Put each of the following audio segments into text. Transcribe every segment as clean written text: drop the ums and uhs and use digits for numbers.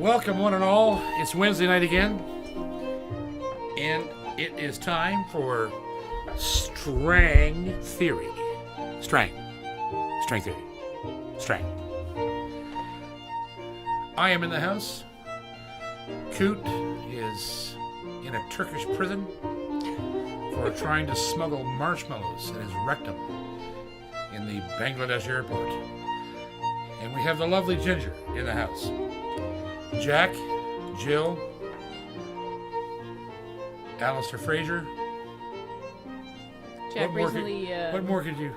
Welcome, one and all. It's Wednesday night again, and it is time for Strang Theory. Strang Theory. Strang. I am in the house. Coot is in a Turkish prison for trying to smuggle marshmallows in his rectum in the Bangladesh airport. And we have the lovely Ginger in the house. Jack, Jill, Alistair Fraser. Jack recently what more could you?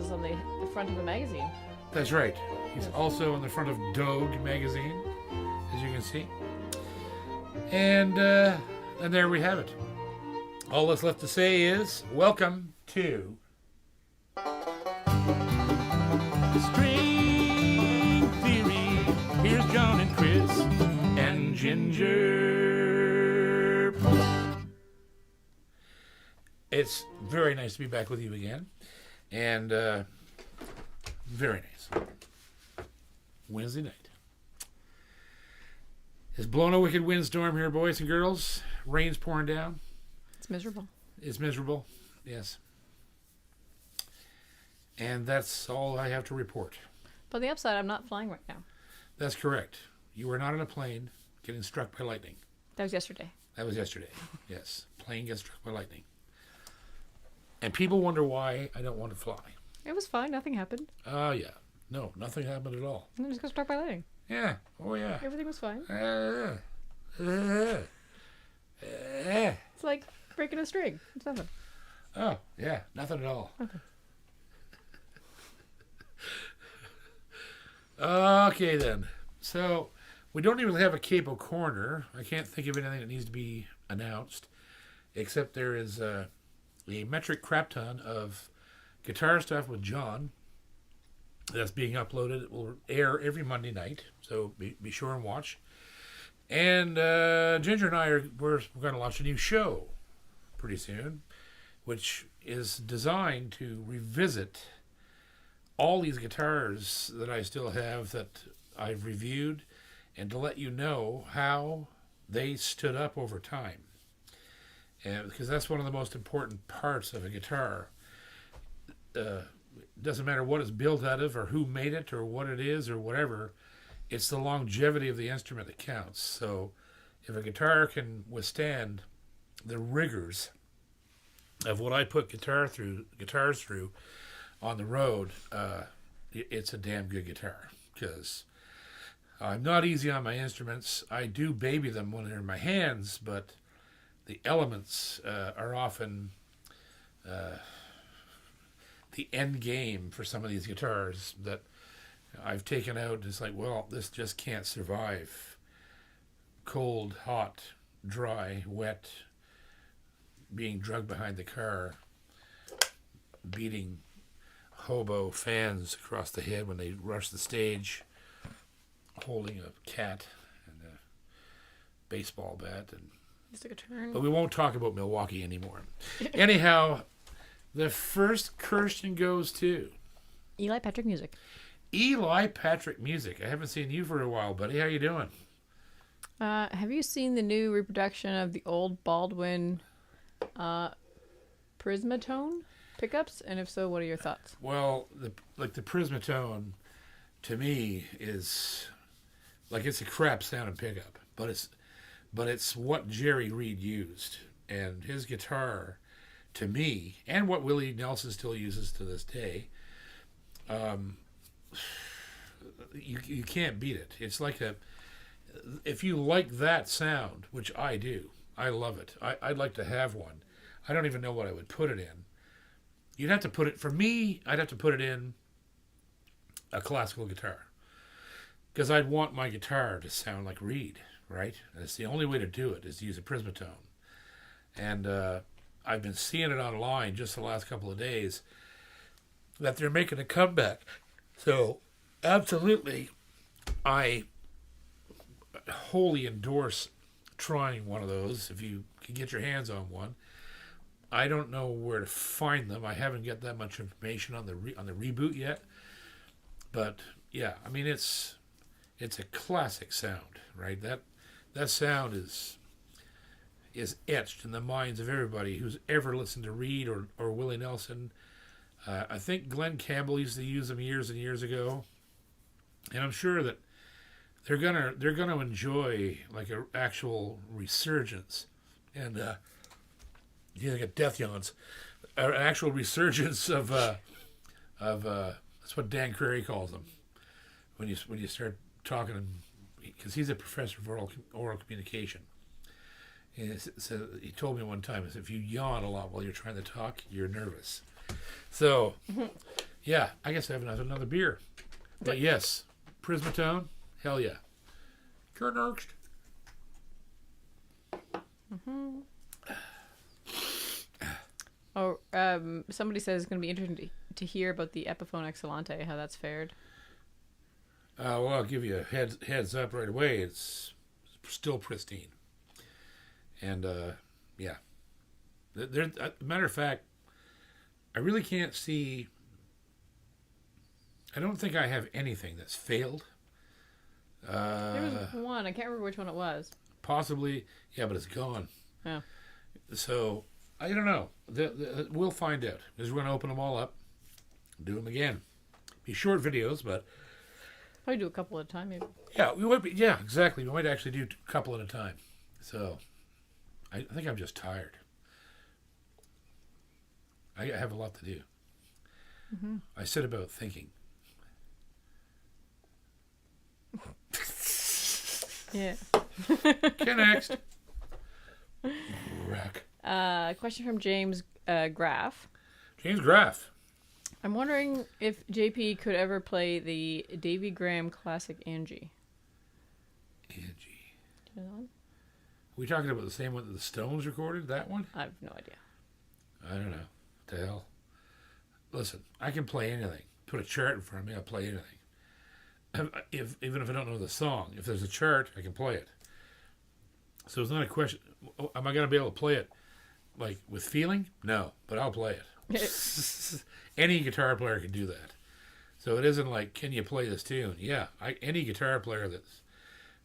was on the front of a magazine. That's right. He's also on the front of Dog magazine, as you can see. And there we have it. All that's left to say is welcome to String Theory. Here's John and Chris and Ginger. It's very nice to be back with you again. And very nice. Wednesday night. It's blown a wicked windstorm here, boys and girls. Rain's pouring down. It's miserable. It's miserable, yes. And that's all I have to report. But on the upside, I'm not flying right now. That's correct. You were not in a plane getting struck by lightning. That was yesterday. That was yesterday, yes. Plane gets struck by lightning. And people wonder why I don't want to fly. It was fine. Nothing happened. Oh, yeah. No, nothing happened at all. I just got struck by lightning. Yeah. Oh, yeah. Everything was fine. It's like breaking a string. It's nothing. Oh, yeah. Nothing at all. Okay. Okay, then. So, we don't even have a capo corner. I can't think of anything that needs to be announced, except there is a metric crap ton of guitar stuff with John that's being uploaded. It will air every Monday night, so be sure and watch. And Ginger and I we're going to launch a new show pretty soon, which is designed to revisit all these guitars that I still have that I've reviewed, and to let you know how they stood up over time. And because that's one of the most important parts of a guitar. It doesn't matter what it's built out of or who made it or what it is or whatever. It's the longevity of the instrument that counts. So if a guitar can withstand the rigors of what I put guitars through on the road, it's a damn good guitar, because I'm not easy on my instruments. I do baby them when they're in my hands, but the elements are often the end game for some of these guitars that I've taken out. It's like, well, this just can't survive cold, hot, dry, wet, being drugged behind the car, beating hobo fans across the head when they rush the stage, holding a cat and a baseball bat. And took a turn. but we won't talk about Milwaukee anymore. Anyhow, the first question goes to Eli Patrick Music. Eli Patrick Music. I haven't seen you for a while, buddy. How you doing? Have you seen the new reproduction of the old Baldwin prismatone pickups? And if so, what are your thoughts? Well, the prismatone to me is like, it's a crap sounding pickup, but it's what Jerry Reed used, and his guitar, to me, and what Willie Nelson still uses to this day, you can't beat it. It's like if you like that sound, which I do, I love it. I'd like to have one. I don't even know what I would put it in. You'd have to put it, for me, I'd have to put it in a classical guitar. Because I'd want my guitar to sound like Reed, right? And it's the only way to do it is to use a prismatone. And I've been seeing it online just the last couple of days that they're making a comeback. So, absolutely, I wholly endorse trying one of those if you can get your hands on one. I don't know where to find them. I haven't got that much information on the reboot yet. But yeah, I mean it's a classic sound, right? That sound is etched in the minds of everybody who's ever listened to Reed or Willie Nelson. I think Glenn Campbell used to use them years and years ago, and I'm sure that they're gonna enjoy like an actual resurgence, and you get death yawns, an actual resurgence of that's what Dan Crary calls them when you start talking, because he's a professor of oral communication. And so he told me one time, is if you yawn a lot while you're trying to talk, you're nervous. So, yeah, I guess I have another beer. But yes, Prismatone, hell yeah. You're next. Mm-hmm. Oh, somebody says it's going to be interesting to hear about the Epiphone Excellente, how that's fared. Well, I'll give you a heads up right away. It's still pristine. And, yeah. Matter of fact, I really can't see... I don't think I have anything that's failed. There was one. I can't remember which one it was. Possibly. Yeah, but it's gone. Yeah. So, I don't know. We'll find out. Because we're going to open them all up. Do them again. Be short videos, but... Probably do a couple at a time, maybe. Yeah, we might be. Yeah, exactly. We might actually do a couple at a time. So, I think I'm just tired. I have a lot to do. Mm-hmm. I sit about thinking. Yeah. Okay, next. Rack. Question from James Graff. James Graff. I'm wondering if JP could ever play the Davy Graham classic Angie. Angie. Do you know that one? Are we talking about the same one that the Stones recorded? That one? I have no idea. I don't know. What the hell? Listen, I can play anything. Put a chart in front of me, I'll play anything. Even if I don't know the song. If there's a chart, I can play it. So it's not a question, am I going to be able to play it like with feeling? No, but I'll play it. Any guitar player can do that. So it isn't like, can you play this tune? Yeah, any guitar player that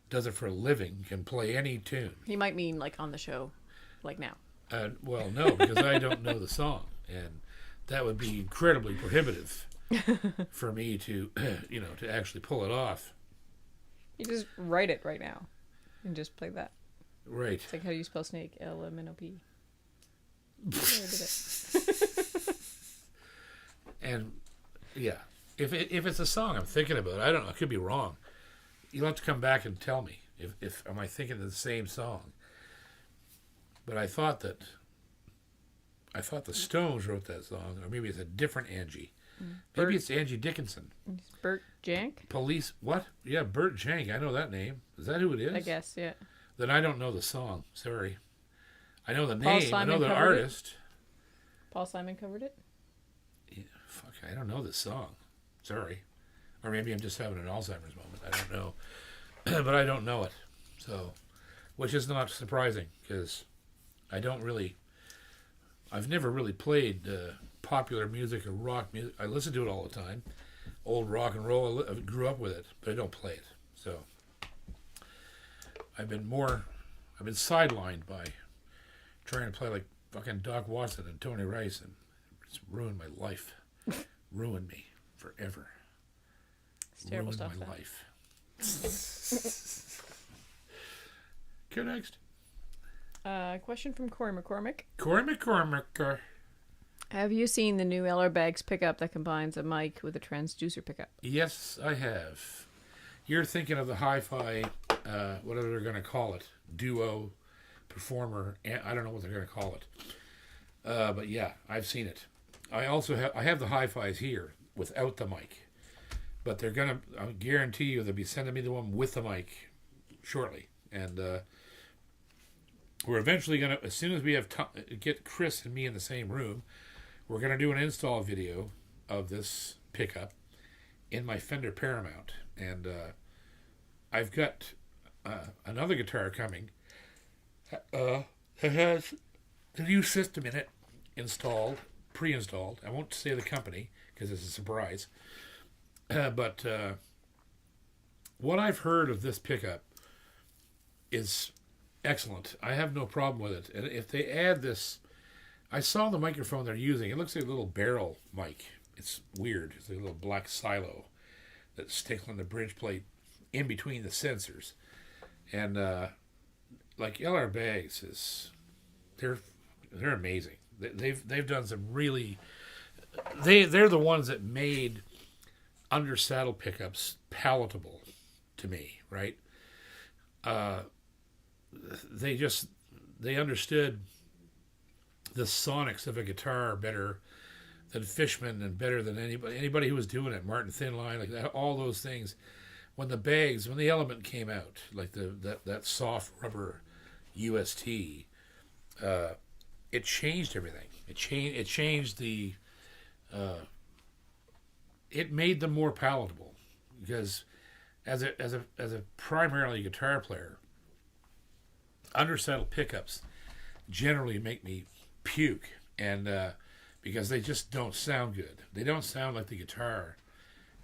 does it for a living can play any tune. He might mean like on the show, like now. Well, no, because I don't know the song. And that would be incredibly prohibitive for me to, to actually pull it off. You just write it right now and just play that. Right. It's like how you spell snake, L-M-N-O-P. Yeah, I did it. And yeah, if it's a song I'm thinking about, I don't know, I could be wrong. You'll have to come back and tell me if am I thinking of the same song. But I thought the Stones wrote that song, or maybe it's a different Angie. Maybe it's Angie Dickinson. Burt Jank? Police, what? Yeah, Burt Jank. I know that name. Is that who it is? I guess, yeah. Then I don't know the song. Sorry. I know the Paul name. Simon I know the covered it? artist. Paul Simon covered it? Yeah, fuck, I don't know this song. Sorry. Or maybe I'm just having an Alzheimer's moment. I don't know. But I don't know it. So, which is not surprising, because I've never really played popular music or rock music. I listen to it all the time. Old rock and roll, I grew up with it, but I don't play it. So, I've been sidelined by trying to play like fucking Doc Watson and Tony Rice, and it's ruined my life. Ruined me forever. It's terrible stuff. Ruined my life. Okay, next. Question from Corey McCormick. Corey McCormick. Have you seen the new Eller Bags pickup that combines a mic with a transducer pickup? Yes, I have. You're thinking of the hi-fi, whatever they're going to call it, duo, performer. I don't know what they're going to call it. But yeah, I've seen it. I have the hi-fis here without the mic. But they're going to, I guarantee you, they'll be sending me the one with the mic shortly. And we're eventually going to, as soon as we have get Chris and me in the same room, we're going to do an install video of this pickup in my Fender Paramount. And I've got another guitar coming that has the new system in it pre-installed. I won't say the company because it's a surprise. But what I've heard of this pickup is excellent. I have no problem with it. And if they add this, I saw the microphone they're using. It looks like a little barrel mic. It's weird. It's like a little black silo that's sticks on the bridge plate in between the sensors. And like LR Bags they're amazing. They've done some really. They're the ones that made under saddle pickups palatable to me, right? They understood the sonics of a guitar better than Fishman and better than anybody who was doing it. Martin Thinline, like that, all those things. When the Element came out, like that soft rubber UST, it changed everything. It changed the. It made them more palatable because as a primarily guitar player, undersaddle pickups generally make me puke, and because they just don't sound good. They don't sound like the guitar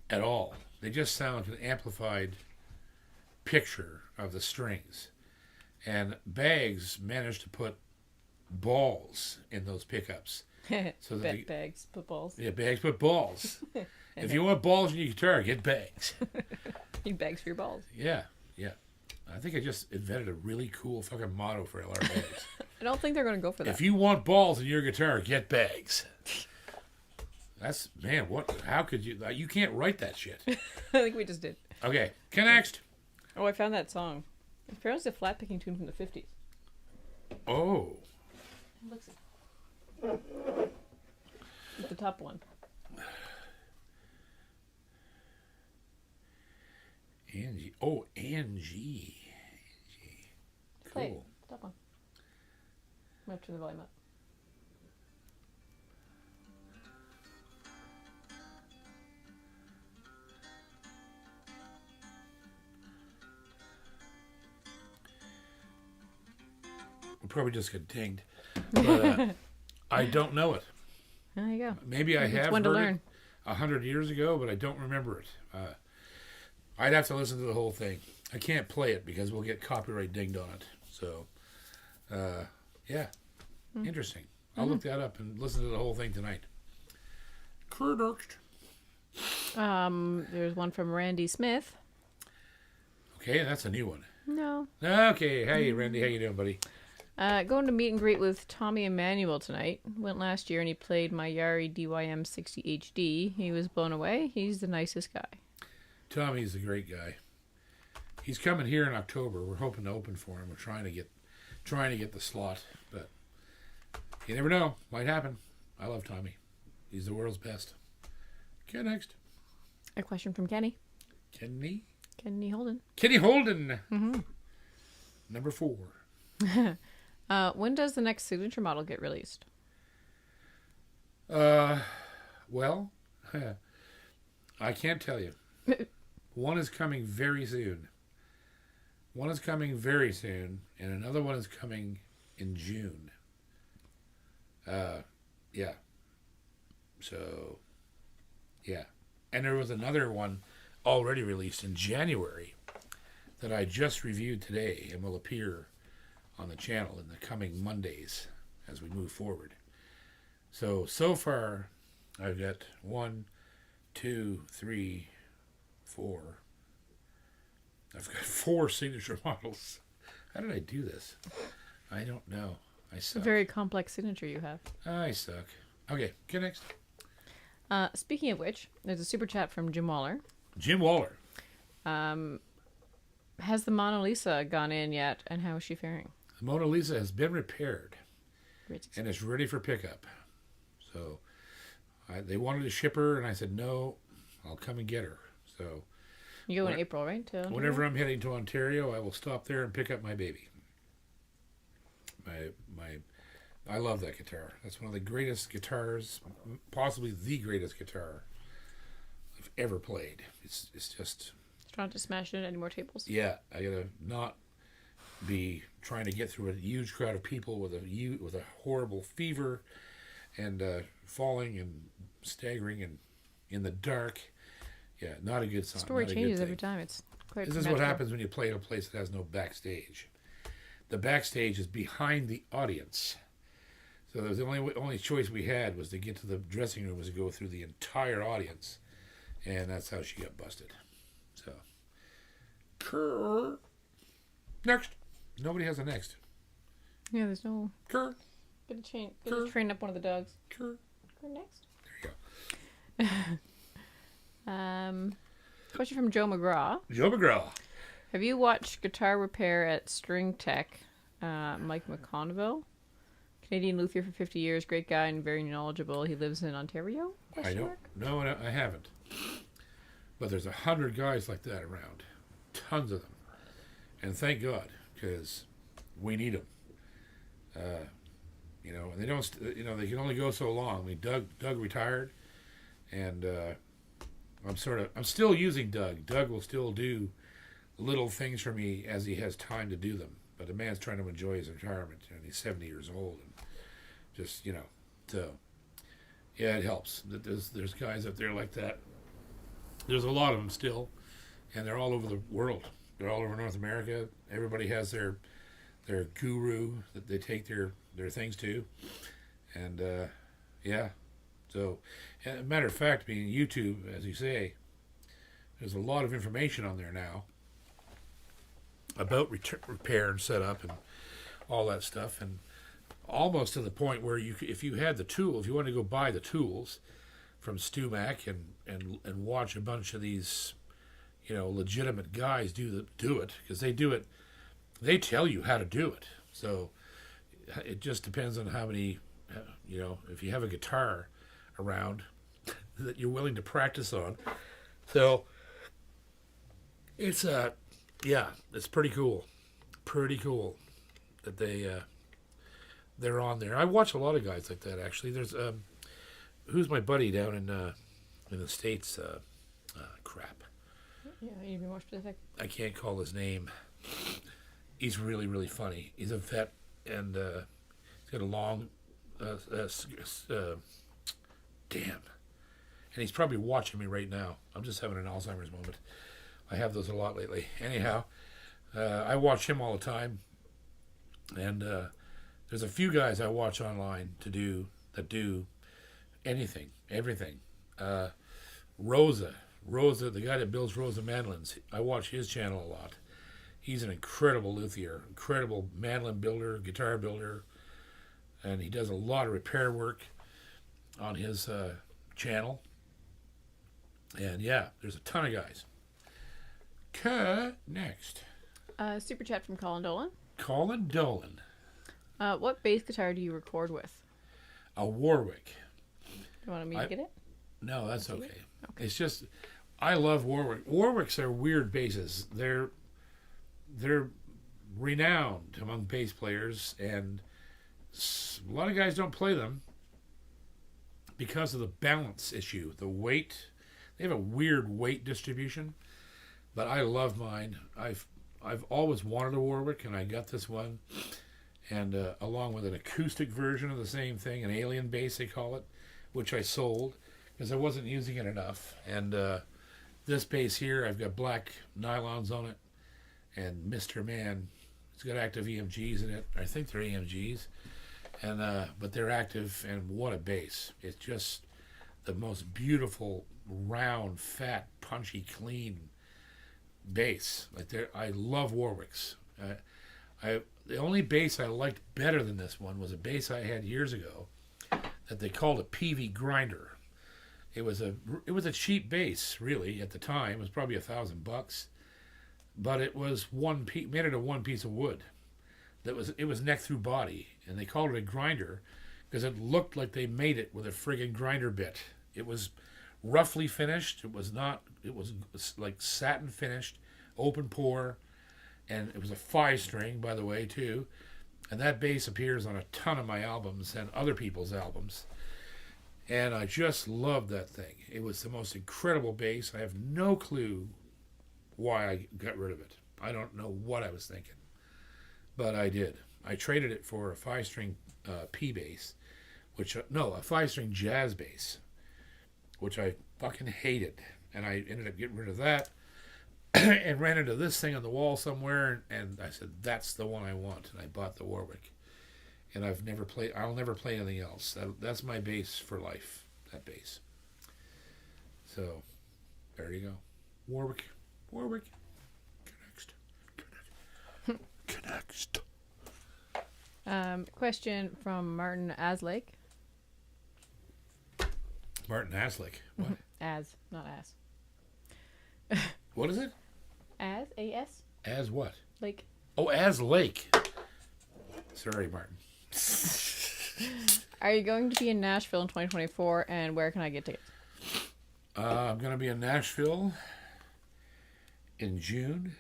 at all. They just sound like an amplified picture of the strings. And Bags managed to put balls in those pickups. So that Bags put balls. Yeah, Bags put balls. If you want balls in your guitar, get Bags. You Bags for your balls. Yeah. I think I just invented a really cool fucking motto for LR Bags. I don't think they're going to go for that. If you want balls in your guitar, get Bags. That's, man, what? How could you? You can't write that shit. I think we just did. Okay, next. Oh, I found that song. Apparently it's a flat picking tune from the 50s. Oh. Looks it's the top one. Angie. Oh, Angie. Play Cool. it. Top one. I'm going to turn the volume up. We'll probably just get dinged. But I don't know it. There you go. Maybe I have one to heard learn. it 100 years ago, but I don't remember it. I'd have to listen to the whole thing. I can't play it because we'll get copyright dinged on it. So, yeah. Interesting. I'll look that up and listen to the whole thing tonight. There's one from Randy Smith. Okay, that's a new one. No. Okay, hey Randy, how you doing, buddy? Going to meet and greet with Tommy Emmanuel tonight. Went last year and he played my Yari DYM 60 HD. He was blown away. He's the nicest guy. Tommy's a great guy. He's coming here in October. We're hoping to open for him. We're trying to get the slot, but you never know. Might happen. I love Tommy. He's the world's best. Okay, next. A question from Kenny. Kenny Holden. Kenny Holden. Mm-hmm. Number 4. When does the next signature model get released? Well, I can't tell you. One is coming very soon. And another one is coming in June. Yeah. So, yeah. And there was another one already released in January that I just reviewed today and will appear on the channel in the coming Mondays as we move forward. So far, I've got 1, 2, 3, 4. I've got 4 signature models. How did I do this? I don't know. I It's suck. a very complex signature you have. I suck. Okay, next. Speaking of which, there's a super chat from Jim Waller. Jim Waller. Has the Mona Lisa gone in yet, and how is she faring? The Mona Lisa has been repaired Great. and is ready for pickup. So they wanted to ship her, and I said, no, I'll come and get her. So You go in April, right? whenever I'm heading to Ontario, I will stop there and pick up my baby. I love that guitar. That's one of the greatest guitars, possibly the greatest guitar I've ever played. It's just... Trying to smash it into any more tables? Yeah, I gotta not be trying to get through a huge crowd of people with a horrible fever and falling and staggering and in the dark. Yeah, not a good sign. Story changes every time. It's quite. This is what happens when you play in a place that has no backstage. The backstage is behind the audience. So there was the only choice we had was to get to the dressing room was to go through the entire audience, and that's how she got busted. So, next. Nobody has a next. Yeah, there's no. Kerr. Gotta train up one of the dogs. Kerr. Next. There you go. Question from Joe McGraw. Joe McGraw. Have you watched Guitar Repair at String Tech, Mike McConneville? Canadian luthier for 50 years, great guy and very knowledgeable. He lives in Ontario? I don't. No, I haven't. But there's 100 guys like that around. Tons of them. And thank God, because we need them. And they don't, they can only go so long. I mean, Doug retired, and I'm still using Doug. Doug will still do little things for me as he has time to do them. But the man's trying to enjoy his retirement, and he's 70 years old, and just, so, yeah, it helps. There's guys out there like that. There's a lot of them still, and they're all over the world. They're all over North America. Everybody has their guru that they take their things to, and yeah. So, as a matter of fact, being YouTube, as you say, there's a lot of information on there now about repair and setup and all that stuff, and almost to the point where if you had the tool, if you wanted to go buy the tools from StuMac and watch a bunch of these, legitimate guys do it, because they do it, they tell you how to do it. So it just depends on how many, if you have a guitar around that you're willing to practice on. So it's it's pretty cool. Pretty cool that they're on there. I watch a lot of guys like that, actually. There's who's my buddy down in the States? Crap. Yeah, you need to be more specific. I can't call his name. He's really, really funny. He's a vet, and he's got a long damn. And he's probably watching me right now. I'm just having an Alzheimer's moment. I have those a lot lately. Anyhow, I watch him all the time. And there's a few guys I watch online that do anything, everything. Rosa, the guy that builds Rosa mandolins, I watch his channel a lot. He's an incredible luthier, incredible mandolin builder, guitar builder, and he does a lot of repair work on his channel. And yeah, there's a ton of guys. Next. Super chat from Colin Dolan. Colin Dolan. What bass guitar do you record with? A Warwick. You want me to get it? No, that's okay. It's just, I love Warwick. Warwicks are weird basses. They're renowned among bass players, and a lot of guys don't play them because of the balance issue, the weight. They have a weird weight distribution, but I love mine. I've always wanted a Warwick, and I got this one, and along with an acoustic version of the same thing, an alien bass they call it, which I sold because I wasn't using it enough. And this bass here, I've got black nylons on it, and Mr. Man, it's got active EMGs in it. I think they're EMGs, and but they're active, and what a bass. It's just the most beautiful, round, fat, punchy, clean bass. I love Warwicks. The only bass I liked better than this one was a bass I had years ago that they called a PV grinder. It was a cheap bass, really, at the time. It was probably $1,000, but it was made out of one piece of wood. It was neck through body, and they called it a grinder because it looked like they made it with a friggin' grinder bit. It was roughly finished. It was like satin finished, open pour, and it was a 5-string, by the way, too. And that bass appears on a ton of my albums and other people's albums. And I just loved that thing. It was the most incredible bass. I have no clue why I got rid of it. I don't know what I was thinking. But I did. I traded it for a 5-string P bass, a 5-string jazz bass, which I fucking hated. And I ended up getting rid of that and ran into this thing on the wall somewhere, and I said, that's the one I want. And I bought the Warwick. And I'll never play anything else. That's my bass for life, that bass. So, there you go. Warwick. Next. Question from Martin Aslake. Martin Aslake. What? As, not ass. What is it? As, A-S? As what? Lake. Oh, As Lake. Sorry, Martin. Are you going to be in Nashville in 2024, and where can I get tickets? I'm going to be in Nashville in June.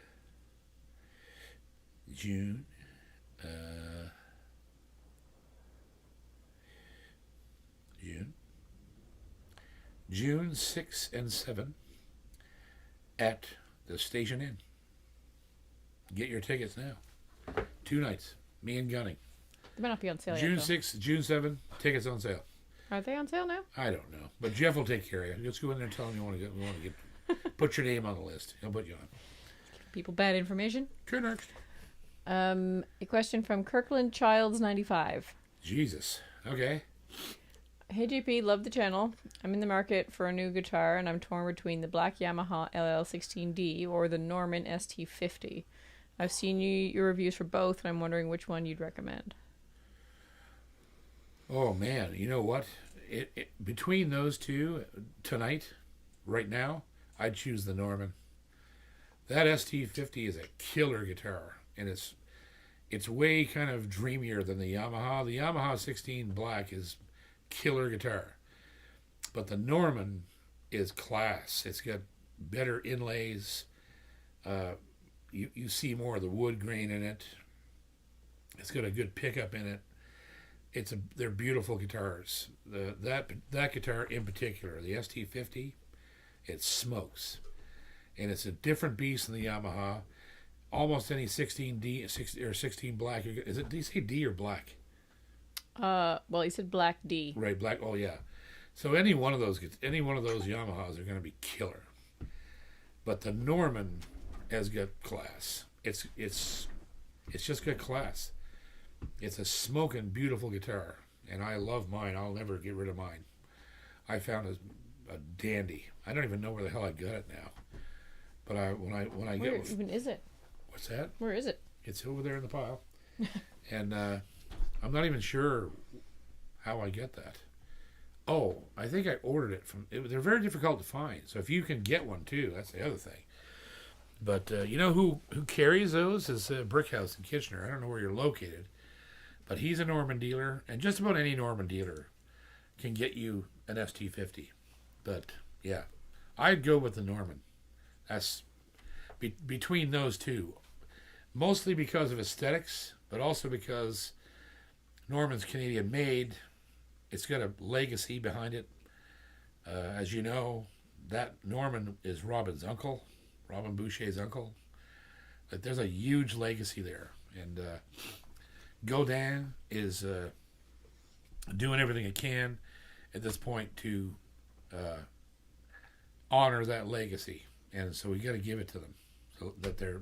June 6 and 7 at the Station Inn. Get your tickets now. 2 nights. Me and Gunning. They might not be on sale June yet. 6, June 7, tickets on sale. Are they on sale now? I don't know, but Jeff will take care of you. Just go in there and tell him you want to get. Put your name on the list. He'll put you on. People bad information. Correct. A question from Kirkland Childs 95. Jesus. Okay. Hey JP, love the channel. I'm in the market for a new guitar, and I'm torn between the black Yamaha LL16D or the Norman ST50. I've seen your reviews for both, and I'm wondering which one you'd recommend. Oh man, you know what? Between those two tonight, right now, I'd choose the Norman. That ST50 is a killer guitar, and it's way kind of dreamier than the Yamaha. The Yamaha 16 Black is killer guitar, but the Norman is class. It's got better inlays. You see more of the wood grain in it. It's got a good pickup in it. They're beautiful guitars. That guitar in particular, the ST50, it smokes, and it's a different beast than the Yamaha. Almost any 16D or 16 Black. Do you say D or Black? Well, he said Black D. Right, Black. Oh yeah. So any one of those Yamahas are going to be killer. But the Norman has got class. It's just got class. It's a smoking beautiful guitar, and I love mine. I'll never get rid of mine. I found a dandy. I don't even know where the hell I got it now. But Where even is it? What's that? Where is it? It's over there in the pile. And I'm not even sure how I get that. Oh, I think I ordered it they're very difficult to find. So if you can get one too, that's the other thing. But you know who carries those is Brickhouse in Kitchener. I don't know where you're located, but he's a Norman dealer, and just about any Norman dealer can get you an ST50. But yeah, I'd go with the Norman. That's between those two, mostly because of aesthetics, but also because Norman's Canadian made. It's got a legacy behind it. As you know, that Norman is Robin Boucher's uncle. But there's a huge legacy there. And Godin is doing everything it can at this point to honor that legacy. And so we got to give it to them, so that they're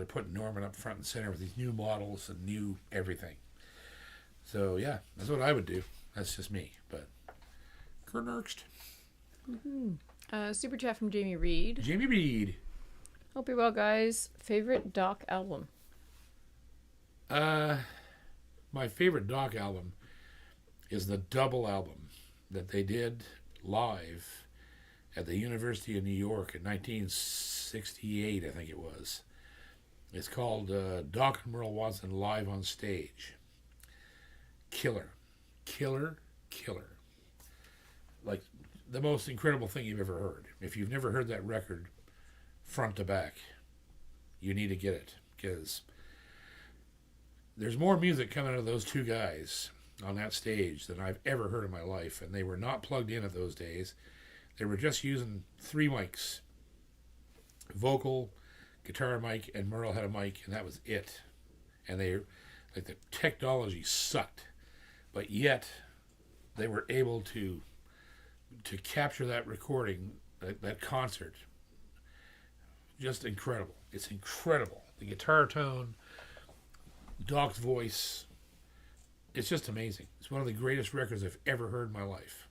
putting Norman up front and center with these new models and new everything. So yeah, that's what I would do. That's just me, but next. Super chat from Jamie Reed. Jamie Reed. Hope you're well, guys. Favorite Doc album? My favorite Doc album is the double album that they did live at the University of New York in 1968, I think it was. It's called Doc and Merle Watson Live on Stage. Killer. Killer. Killer. Like, the most incredible thing you've ever heard. If you've never heard that record front to back, you need to get it, because there's more music coming out of those two guys on that stage than I've ever heard in my life, and they were not plugged in at those days. They were just using 3 mics. Vocal, guitar mic, and Merle had a mic, and that was it. And they, like, the technology sucked, but yet they were able to capture that recording, that concert. Just incredible. It's incredible. The guitar tone, Doc's voice, it's just amazing. It's one of the greatest records I've ever heard in my life.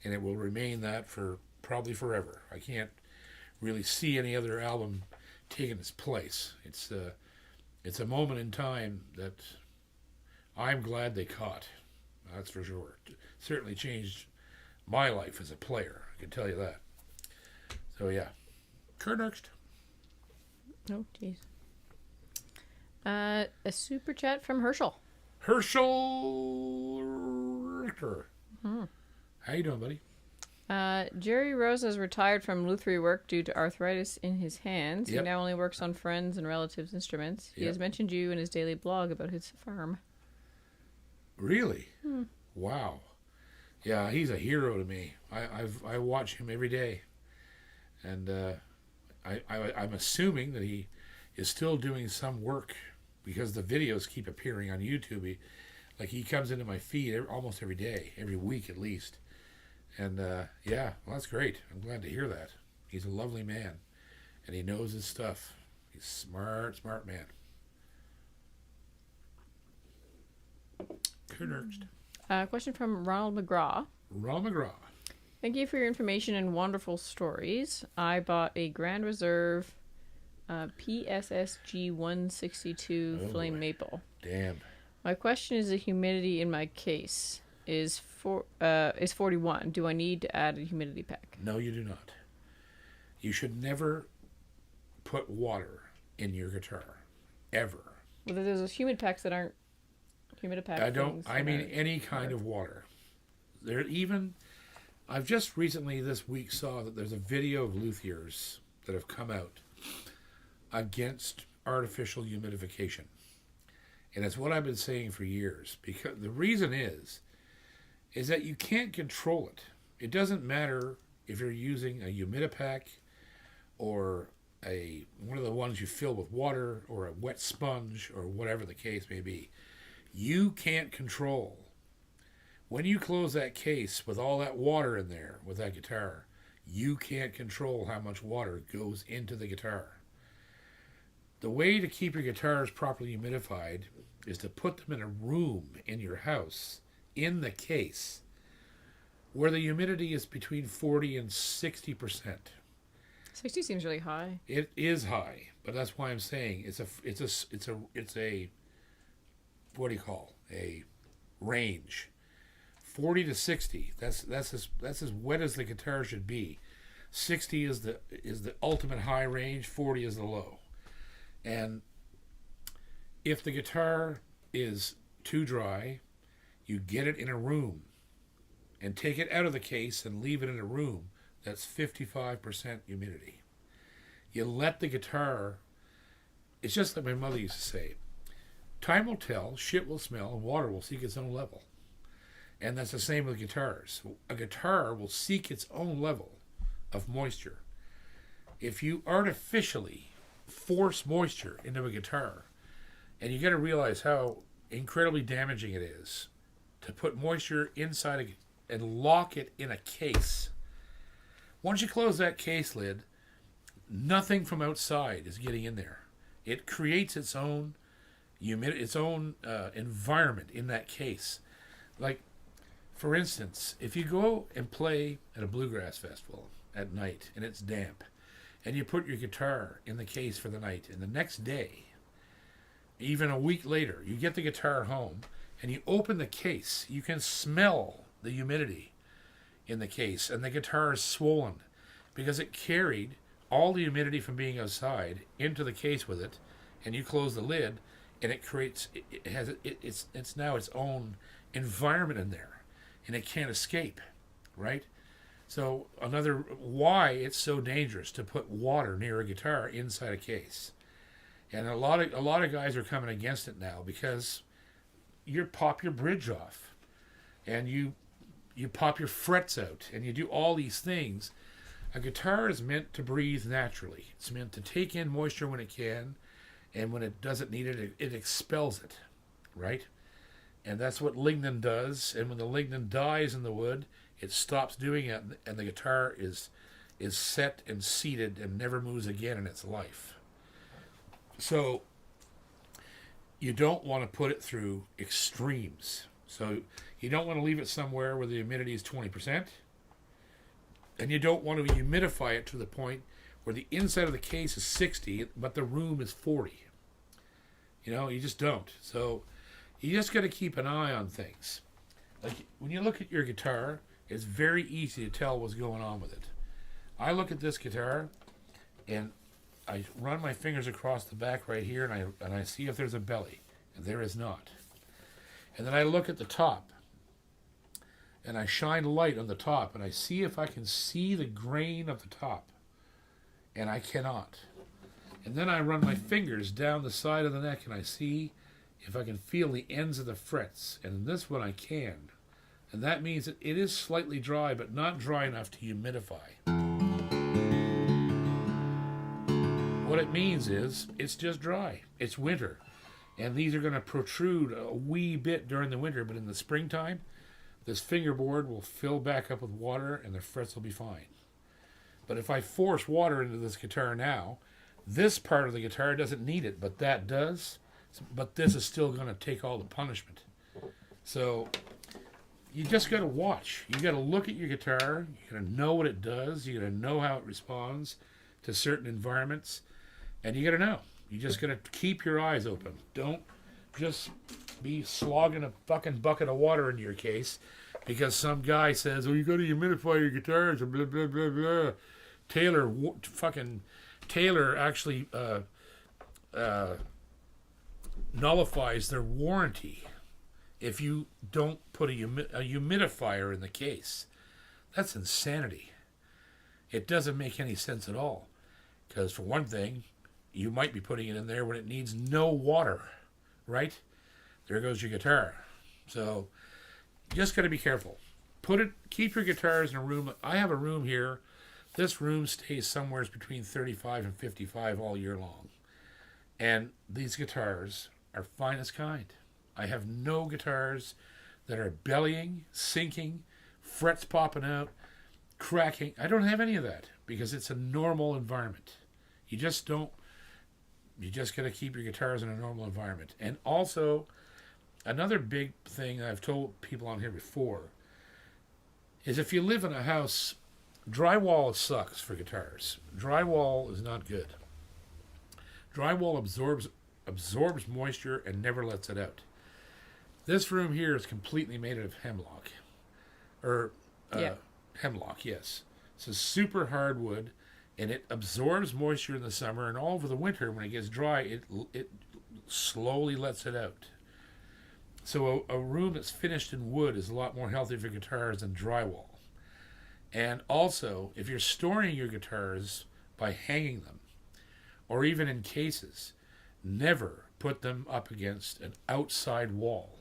And it will remain that for probably forever. I can't really see any other album taking its place. It's a moment in time that I'm glad they caught. That's for sure. It certainly changed my life as a player. I can tell you that. So yeah. Kurt next. Oh, jeez. A super chat from Herschel. Herschel Richter. Hmm. How you doing, buddy? Jerry Rosa is retired from Luthiers work due to arthritis in his hands. Yep. He now only works on friends' and relatives' instruments. He Yep. has mentioned you in his daily blog about his farm. Really? Wow. Yeah, he's a hero to me. I watch him every day, and I'm assuming that he is still doing some work, because the videos keep appearing on YouTube. He comes into my feed almost every day, every week at least. And yeah, well, that's great. I'm glad to hear that. He's a lovely man, and he knows his stuff. He's smart man. Next. Question from Ronald McGraw. Ronald McGraw. Thank you for your information and wonderful stories. I bought a Grand Reserve PSSG 162 Flame Maple. Damn. My question is: the humidity in my case is 41. Do I need to add a humidity pack? No, you do not. You should never put water in your guitar, ever. Well, there's those humid packs that aren't humidipack. I mean any kind of water. I've just recently this week saw that there's a video of Luthiers that have come out against artificial humidification. And it's what I've been saying for years, because the reason is that you can't control it. It doesn't matter if you're using a humidipack or one of the ones you fill with water or a wet sponge or whatever the case may be. You can't control. When you close that case with all that water in there with that guitar, you can't control how much water goes into the guitar. The way to keep your guitars properly humidified is to put them in a room in your house, in the case, where the humidity is between 40 and 60%. 60 seems really high. It is high, but that's why I'm saying it's a what do you call a range, 40 to 60. That's as wet as the guitar should be. 60 is the ultimate high range. 40 is the low. And if the guitar is too dry, you get it in a room and take it out of the case and leave it in a room that's 55% humidity. You let the guitar, it's just like my mother used to say, time will tell, shit will smell, and water will seek its own level. And that's the same with guitars. A guitar will seek its own level of moisture. If you artificially force moisture into a guitar, and you got to realize how incredibly damaging it is to put moisture inside and lock it in a case. Once you close that case lid, nothing from outside is getting in there. It creates its own environment in that case. Like, for instance, if you go and play at a bluegrass festival at night and it's damp, and you put your guitar in the case for the night, and the next day, even a week later, you get the guitar home and you open the case, you can smell the humidity in the case, and the guitar is swollen because it carried all the humidity from being outside into the case with it, and you close the lid, and it creates it's now its own environment in there, and it can't escape, right? So another why it's so dangerous to put water near a guitar inside a case, and a lot of guys are coming against it now because you pop your bridge off, and you pop your frets out, and you do all these things. A guitar is meant to breathe naturally. It's meant to take in moisture when it can, and when it doesn't need it, it expels it, right? And that's what lignin does. And when the lignin dies in the wood, it stops doing it, and the guitar is set and seated and never moves again in its life. So you don't want to put it through extremes. So you don't want to leave it somewhere where the humidity is 20%, and you don't want to humidify it to the point where the inside of the case is 60, but the room is 40. You just don't. So you just got to keep an eye on things. Like when you look at your guitar, it's very easy to tell what's going on with it. I look at this guitar, and I run my fingers across the back right here, and I see if there's a belly, and there is not. And then I look at the top, and I shine light on the top, and I see if I can see the grain of the top, and I cannot. And then I run my fingers down the side of the neck, and I see if I can feel the ends of the frets, and in this one I can. And that means that it is slightly dry, but not dry enough to humidify. What it means is it's just dry. It's winter, and these are going to protrude a wee bit during the winter, but in the springtime, this fingerboard will fill back up with water, and the frets will be fine. But if I force water into this guitar now, this part of the guitar doesn't need it, but that does. But this is still going to take all the punishment. So you just got to watch. You got to look at your guitar. You got to know what it does. You got to know how it responds to certain environments, and you got to know. You just got to keep your eyes open. Don't just be slogging a fucking bucket of water into your case because some guy says, "Oh, you got to humidify your guitars," and blah blah blah blah. Taylor actually nullifies their warranty if you don't put a humidifier in the case. That's insanity. It doesn't make any sense at all. Because for one thing, you might be putting it in there when it needs no water, right? There goes your guitar. So you just got to be careful. Keep your guitars in a room. I have a room here. This room stays somewhere between 35 and 55 all year long. And these guitars are finest kind. I have no guitars that are bellying, sinking, frets popping out, cracking. I don't have any of that because it's a normal environment. You just got to keep your guitars in a normal environment. And also, another big thing that I've told people on here before is if you live in a house, drywall sucks for guitars. Drywall is not good. Drywall absorbs moisture and never lets it out. This room here is completely made out of hemlock. Hemlock, yes. It's a super hard wood, and it absorbs moisture in the summer, and all over the winter, when it gets dry, it slowly lets it out. So a room that's finished in wood is a lot more healthy for guitars than drywall. And also, if you're storing your guitars by hanging them, or even in cases, never put them up against an outside wall.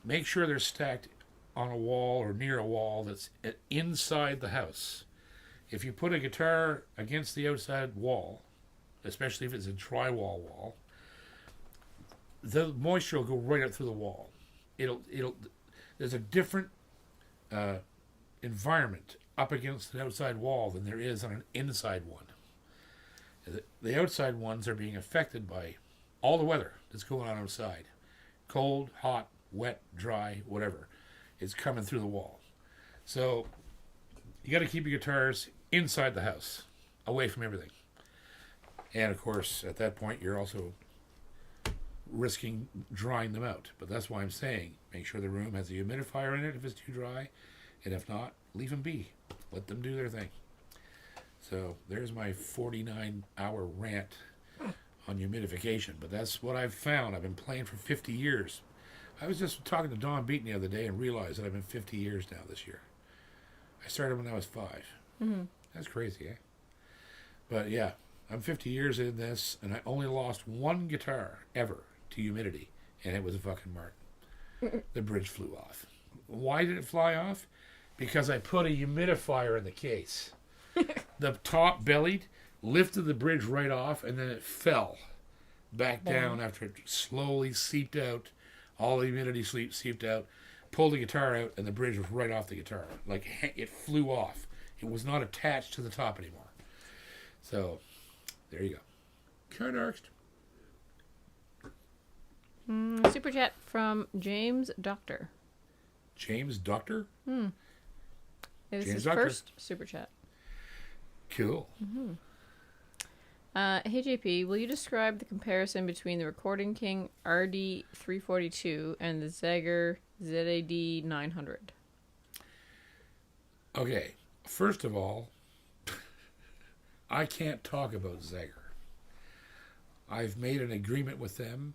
Make sure they're stacked on a wall or near a wall that's inside the house. If you put a guitar against the outside wall, especially if it's a drywall wall, the moisture will go right up through the wall. There's a different environment up against an outside wall than there is on an inside one. The outside ones are being affected by all the weather that's going on outside. Cold, hot, wet, dry, whatever. It's coming through the wall. So you got to keep your guitars inside the house, away from everything. And of course, at that point, you're also risking drying them out. But that's why I'm saying make sure the room has a humidifier in it if it's too dry, and if not, leave them be. Let them do their thing. So there's my 49-hour rant on humidification. But that's what I've found. I've been playing for 50 years. I was just talking to Don Beaton the other day and realized that I've been 50 years now this year. I started when I was 5. Mm-hmm. That's crazy, eh? But yeah, I'm 50 years in this, and I only lost one guitar ever to humidity, and it was a fucking Martin. The bridge flew off. Why did it fly off? Because I put a humidifier in the case. The top bellied, lifted the bridge right off, and then it fell back down after it slowly seeped out. All the humidity seeped out. Pulled the guitar out, and the bridge was right off the guitar. Like, it flew off. It was not attached to the top anymore. So, there you go. Kind of Super chat from James Doctor. James Doctor? It is James his Doctor. first super chat. Cool. Hey JP, will you describe the comparison between the Recording King RD342 and the Zagger ZAD 900? Okay, first of all, I can't talk about Zagger. I've made an agreement with them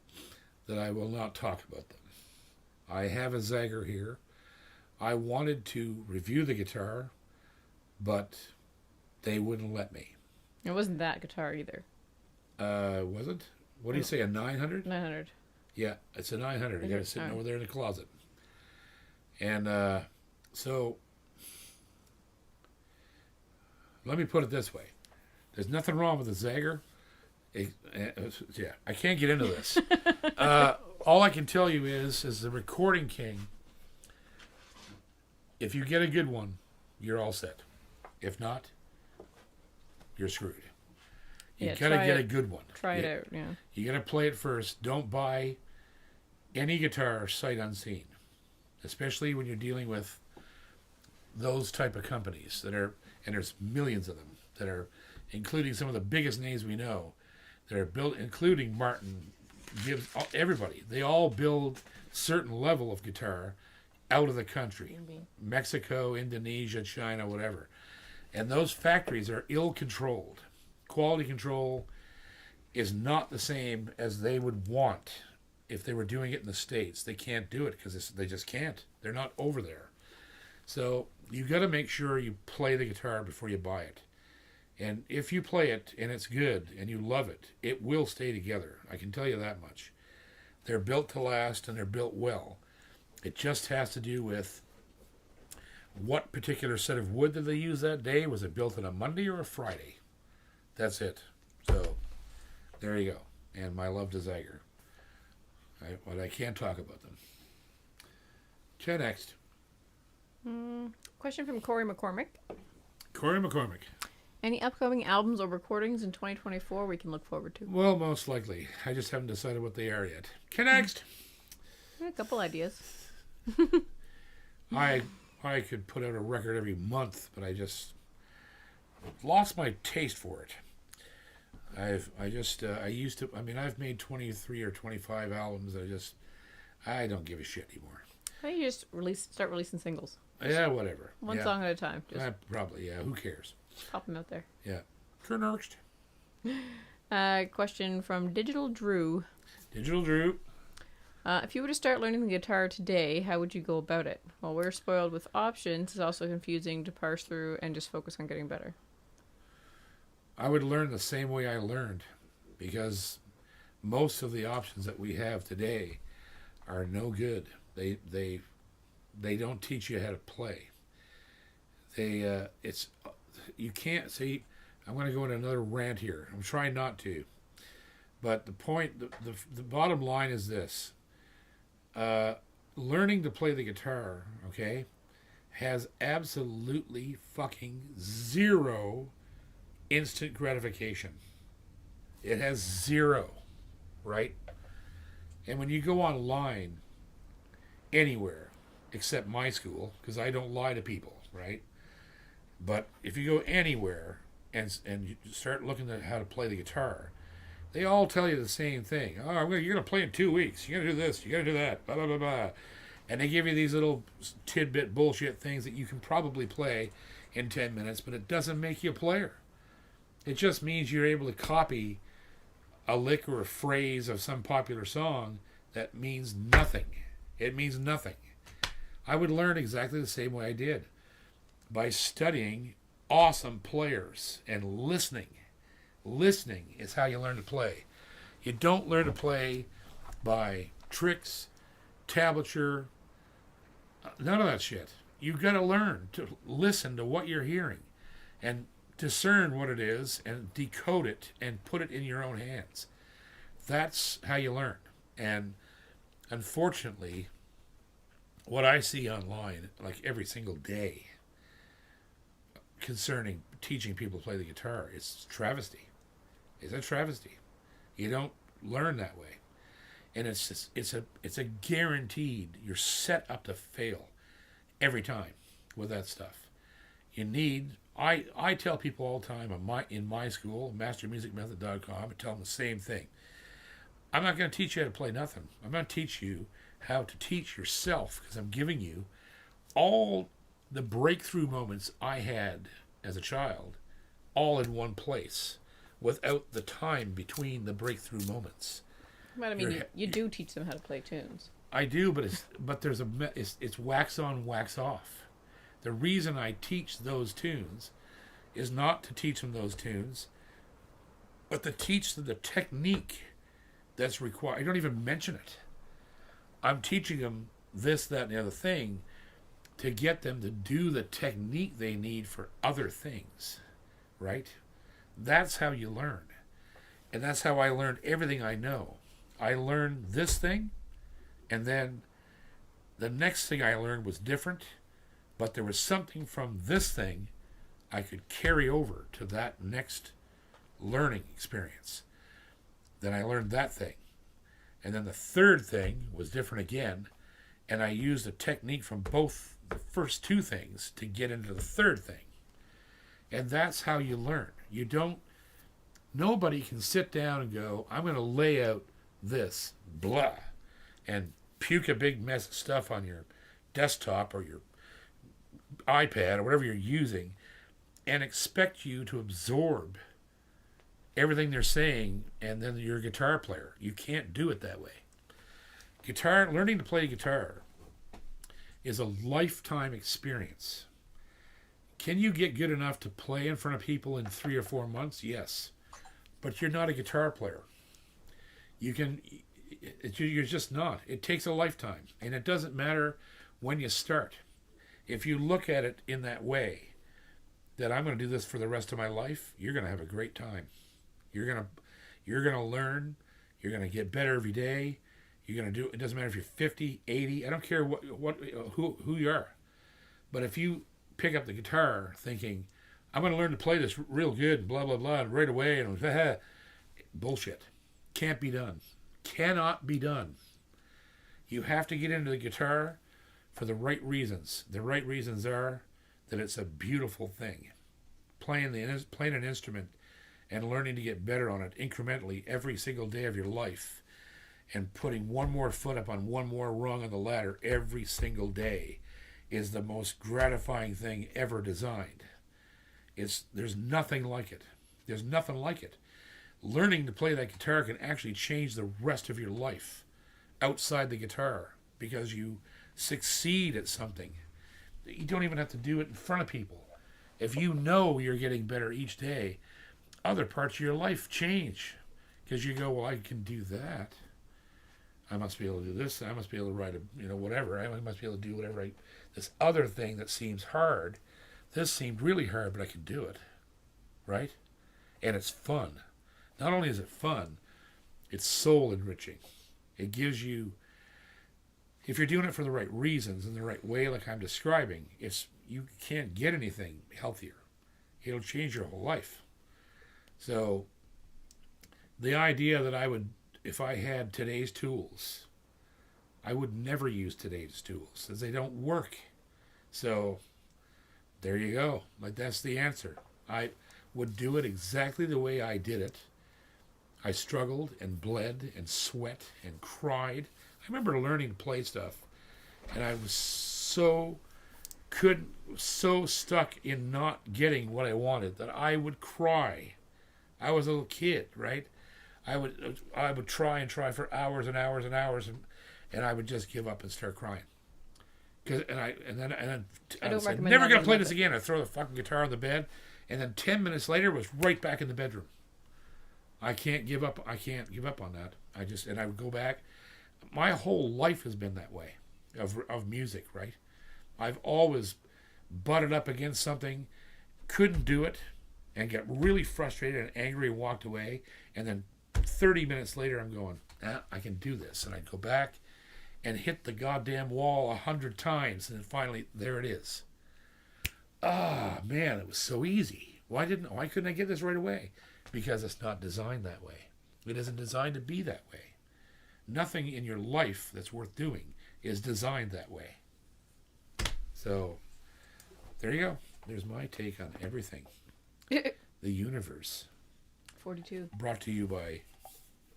that I will not talk about them. I have a Zagger here. I wanted to review the guitar, but they wouldn't let me. It wasn't that guitar either. Wasn't? What do you say, a 900? 900. Yeah, it's a 900. You got it sitting over there in the closet. And so, let me put it this way. There's nothing wrong with the Zagger. Yeah, I can't get into this. All I can tell you is the Recording King, if you get a good one, you're all set. If not, you're screwed. You gotta get a good one. Try it out, yeah. You gotta play it first. Don't buy any guitar sight unseen, especially when you're dealing with those type of companies that are, and there's millions of them that are, including some of the biggest names we know, that are built, including Martin, Gibbs, everybody. They all build certain level of guitar out of the country, Mexico, Indonesia, China, whatever. And those factories are ill-controlled. Quality control is not the same as they would want if they were doing it in the States. They can't do it because they just can't. They're not over there. So you got to make sure you play the guitar before you buy it. And if you play it and it's good and you love it, it will stay together. I can tell you that much. They're built to last and they're built well. It just has to do with what particular set of wood that they used that day. Was it built on a Monday or a Friday? That's it. So, there you go. And my love to Zagger. But I can't talk about them. Okay, next. Question from Corey McCormick. Corey McCormick. Any upcoming albums or recordings in 2024 we can look forward to? Well, most likely. I just haven't decided what they are yet. Okay, next. A couple ideas. I could put out a record every month, but I just lost my taste for it. I've made 23 or 25 albums. I don't give a shit anymore. Why don't you just start releasing singles? Yeah, whatever. One song at a time. Just probably, yeah. Who cares? pop them out there. Yeah. Next. Question from Digital Drew. Digital Drew. If you were to start learning the guitar today, how would you go about it? Well, we're spoiled with options. It's also confusing to parse through and just focus on getting better. I would learn the same way I learned, because most of the options that we have today are no good. They don't teach you how to play. You can't see. I'm going to go into another rant here. I'm trying not to, but the bottom line is this: learning to play the guitar, okay, has absolutely fucking zero instant gratification. It has zero, right? And when you go online, anywhere except my school, because I don't lie to people, right? But if you go anywhere and you start looking at how to play the guitar, They all tell you the same thing. Oh, you're going to play in 2 weeks. You got to do this. You got to do that. Blah, blah, blah, blah. And they give you these little tidbit bullshit things that you can probably play in 10 minutes, but it doesn't make you a player. It just means you're able to copy a lick or a phrase of some popular song that means nothing. It means nothing. I would learn exactly the same way I did, by studying awesome players and listening. Listening is how you learn to play. You don't learn to play by tricks, tablature, none of that shit. You've got to learn to listen to what you're hearing and discern what it is and decode it and put it in your own hands. That's how you learn. And unfortunately, what I see online, like every single day, concerning teaching people to play the guitar, it's travesty. It's a travesty. You don't learn that way. And it's a guaranteed, you're set up to fail every time with that stuff. You need, I tell people all the time in my school, mastermusicmethod.com, I tell them the same thing. I'm not going to teach you how to play nothing. I'm going to teach you how to teach yourself, because I'm giving you all the breakthrough moments I had as a child, all in one place, without the time between the breakthrough moments. But I mean, you do teach them how to play tunes. I do, but it's wax on, wax off. The reason I teach those tunes is not to teach them those tunes, but to teach them the technique that's required. I don't even mention it. I'm teaching them this, that, and the other thing to get them to do the technique they need for other things, right? That's how you learn. And that's how I learned everything I know. I learned this thing, and then the next thing I learned was different, but there was something from this thing I could carry over to that next learning experience. Then I learned that thing. And then the third thing was different again, and I used a technique from both the first two things to get into the third thing. And that's how you learn. Nobody can sit down and go, I'm going to lay out this, blah, and puke a big mess of stuff on your desktop or your iPad or whatever you're using, and expect you to absorb everything they're saying, and then you're a guitar player. You can't do it that way. Learning to play guitar is a lifetime experience. Can you get good enough to play in front of people in 3 or 4 months? Yes. But you're not a guitar player. You're just not. It takes a lifetime. And it doesn't matter when you start. If you look at it in that way, that I'm going to do this for the rest of my life, you're going to have a great time. You're going to learn. You're going to get better every day. You're going to do, it doesn't matter if you're 50, 80, I don't care who you are. But if you pick up the guitar thinking, I'm going to learn to play this real good, blah, blah, blah, and right away, and bullshit. Can't be done. Cannot be done. You have to get into the guitar for the right reasons. The right reasons are that it's a beautiful thing. Playing an instrument and learning to get better on it incrementally every single day of your life, and putting one more foot up on one more rung on the ladder every single day is the most gratifying thing ever designed. There's nothing like it. There's nothing like it. Learning to play that guitar can actually change the rest of your life outside the guitar, because you succeed at something. You don't even have to do it in front of people. If you know you're getting better each day, other parts of your life change, because you go, well, I can do that. I must be able to do this. I must be able to write whatever. I must be able to do whatever. This other thing that seems hard, this seemed really hard, but I can do it, right? And it's fun. Not only is it fun, it's soul enriching. It gives you, if you're doing it for the right reasons in the right way, like I'm describing, you can't get anything healthier. It'll change your whole life. So the idea that if I had today's tools, I would never use today's tools, as they don't work. So there you go. Like, that's the answer. I would do it exactly the way I did it I struggled and bled and sweat and cried. I remember learning to play stuff, and I was so stuck in not getting what I wanted that I would cry. I was a little kid, right? I would try and try for hours and hours and hours, and I would just give up and start crying. And then I don't say, recommend never gonna having play a this method. again. I throw the fucking guitar on the bed, and then 10 minutes later was right back in the bedroom. I can't give up. I can't give up on that. I would go back. My whole life has been that way, of music, right? I've always butted up against something, couldn't do it, and get really frustrated and angry and walked away. And then 30 minutes later, I'm going, I can do this. And I'd go back and hit the goddamn wall 100 times, and then finally, there it is. Ah, man, it was so easy. Why couldn't I get this right away? Because it's not designed that way. It isn't designed to be that way. Nothing in your life that's worth doing is designed that way. So, there you go. There's my take on everything. The universe. 42. Brought to you by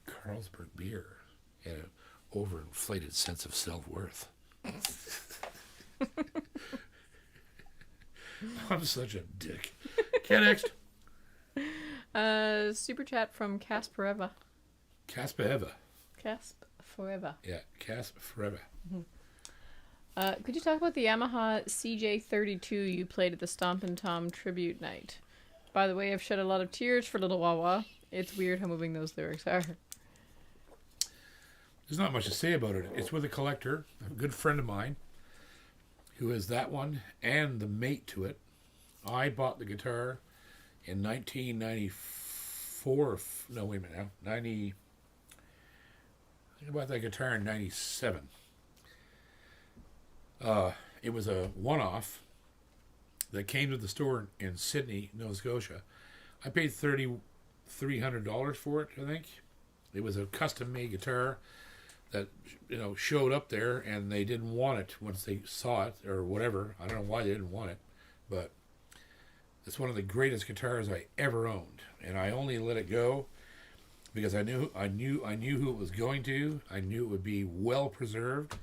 Carlsberg Beer and an overinflated sense of self-worth. I'm such a dick. Okay, next. Super chat from Casp Forever. Casp Forever. Casp Forever. Yeah, Casp Forever. Could you talk about the Yamaha CJ 32 you played at the Stompin' Tom tribute night? By the way, I've shed a lot of tears for Little Wawa. It's weird how moving those lyrics are. There's not much to say about it. It's with a collector, a good friend of mine, who has that one and the mate to it. I bought the guitar in 1994. No, wait a minute now. I bought that guitar in 97. It was a one-off that came to the store in Sydney, Nova Scotia. I paid $3,300 for it, I think. It was a custom-made guitar that, showed up there, and they didn't want it once they saw it, or whatever. I don't know why they didn't want it, but it's one of the greatest guitars I ever owned, and I only let it go because I knew who it was going to. I knew it would be well preserved.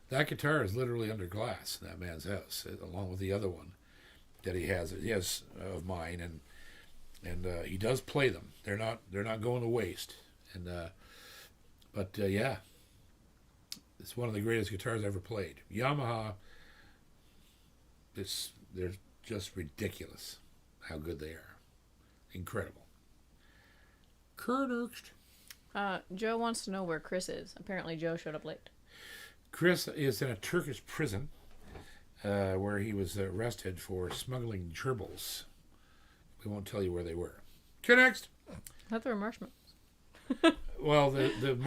That guitar is literally under glass in that man's house, along with the other one that he has. He has of mine, and he does play them. They're not going to waste. And yeah, it's one of the greatest guitars I ever played. Yamaha. They're just ridiculous how good they are. Incredible. Kurnerst. Joe wants to know where Chris is. Apparently Joe showed up late. Chris is in a Turkish prison where he was arrested for smuggling gerbils. We won't tell you where they were. Okay, next. I thought there were marshmallows. Well, the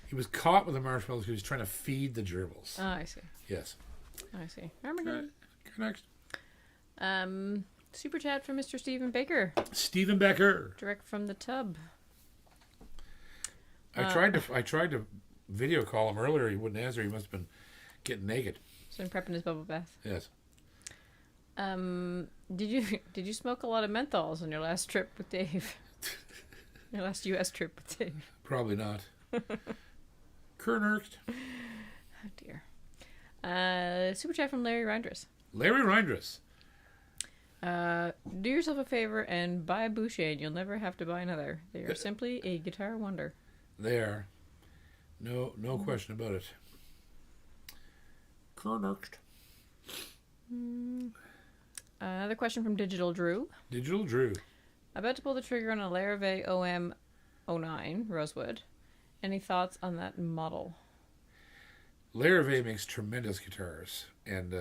he was caught with the marshmallows because he was trying to feed the gerbils. Oh, I see. Yes. I see. Remember good. Okay, next. Super chat from Mr. Stephen Baker. Stephen Becker. Direct from the tub. I tried to video call him earlier. He wouldn't answer. He must have been getting naked. So I'm prepping his bubble bath. Yes. Did you smoke a lot of menthols on your last trip with Dave? Your last U.S. trip with Dave? Probably not. Kurnerst. Oh dear. Super chat from Larry Rindress. Larry Rindress. Do yourself a favor and buy a Boucher and you'll never have to buy another. They are simply a guitar wonder. They are. No question about it. Kurnerst. Another question from Digital Drew. Digital Drew. About to pull the trigger on a Larrivee OM09 Rosewood. Any thoughts on that model? Larrivee makes tremendous guitars, and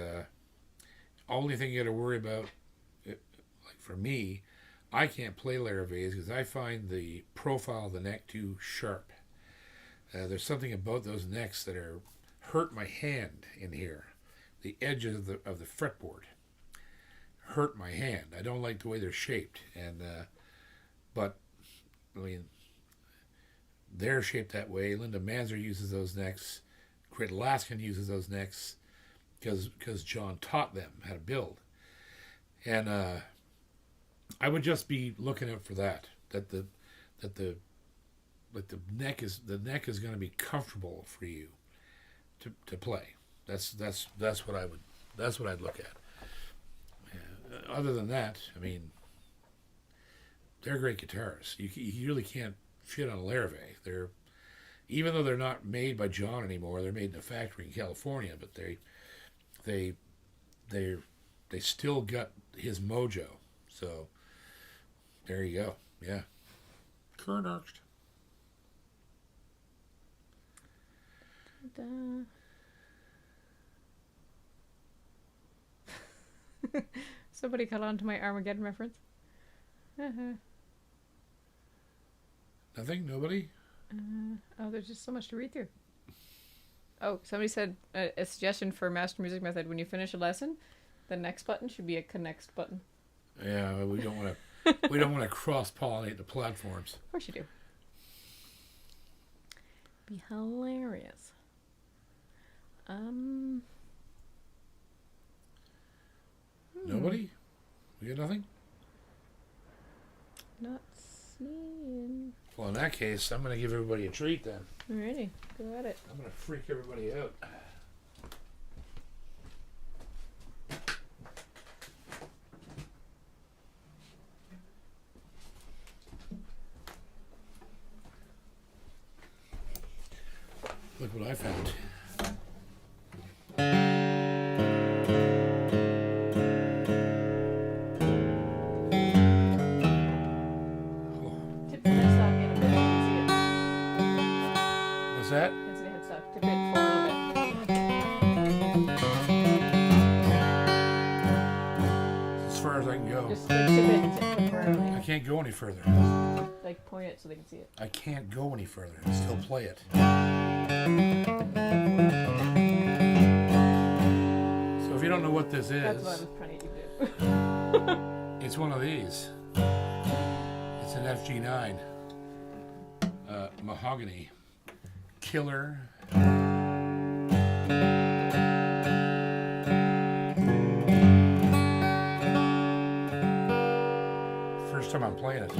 only thing you got to worry about, like for me, I can't play Larrivees because I find the profile of the neck too sharp. There's something about those necks that hurt my hand in here. The edges of the fretboard hurt my hand. I don't like the way they're shaped, and but I mean they're shaped that way. Linda Manzer uses those necks. Crit Laskin uses those necks because John taught them how to build, and I would just be looking out for that the that the neck is going to be comfortable for you to play. That's what I'd look at. Other than that, I mean, they're great guitars. You really can't shit on a Larrivee. Even though they're not made by John anymore, they're made in a factory in California, but they still got his mojo. So there you go. Yeah. Kurnecht. Somebody caught on to my Armageddon reference. Nothing? Nobody? There's just so much to read through. Oh, somebody said a suggestion for Master Music Method: when you finish a lesson, the next button should be a connect button. Yeah, we don't want to cross pollinate the platforms. Of course you do. Be hilarious. Nobody? We got nothing? Not seeing. Well, in that case, I'm going to give everybody a treat then. Alrighty, go at it. I'm going to freak everybody out. Look what I found. Tip the headstock in a bit, you can see it. What's that? That's the headstock. Tip it forward a As far as I can go. bit. Just like, tip it temporarily. I can't go any further. Like point it so they can see it. I can't go any further and still play it. So if you don't know what this That's is, what I was trying to do. it's one of these. It's an FG9 mahogany killer. First time I'm playing it.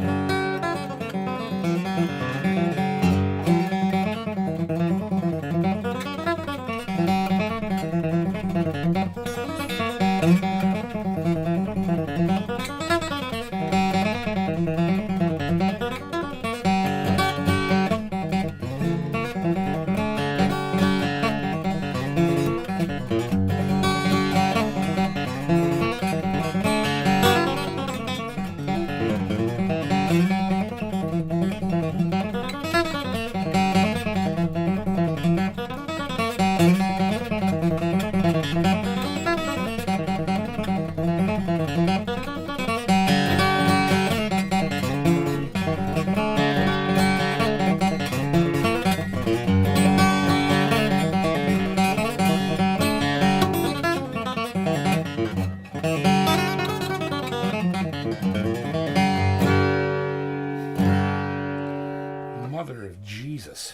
Mother of Jesus.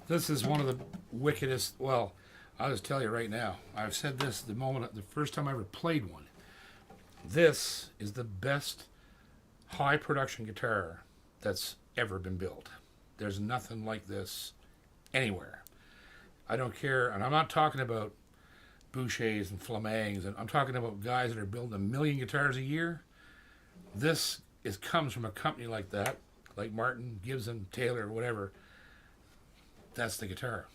This is one of the wickedest. Well, I'll just tell you right now. I've said this the first time I ever played one. This is the best high production guitar that's ever been built. There's nothing like this anywhere. I don't care, and I'm not talking about Bouchers and Flamangs, and I'm talking about guys that are building 1 million guitars a year. This comes from a company like that, like Martin, Gibson, Taylor, whatever. That's the guitar.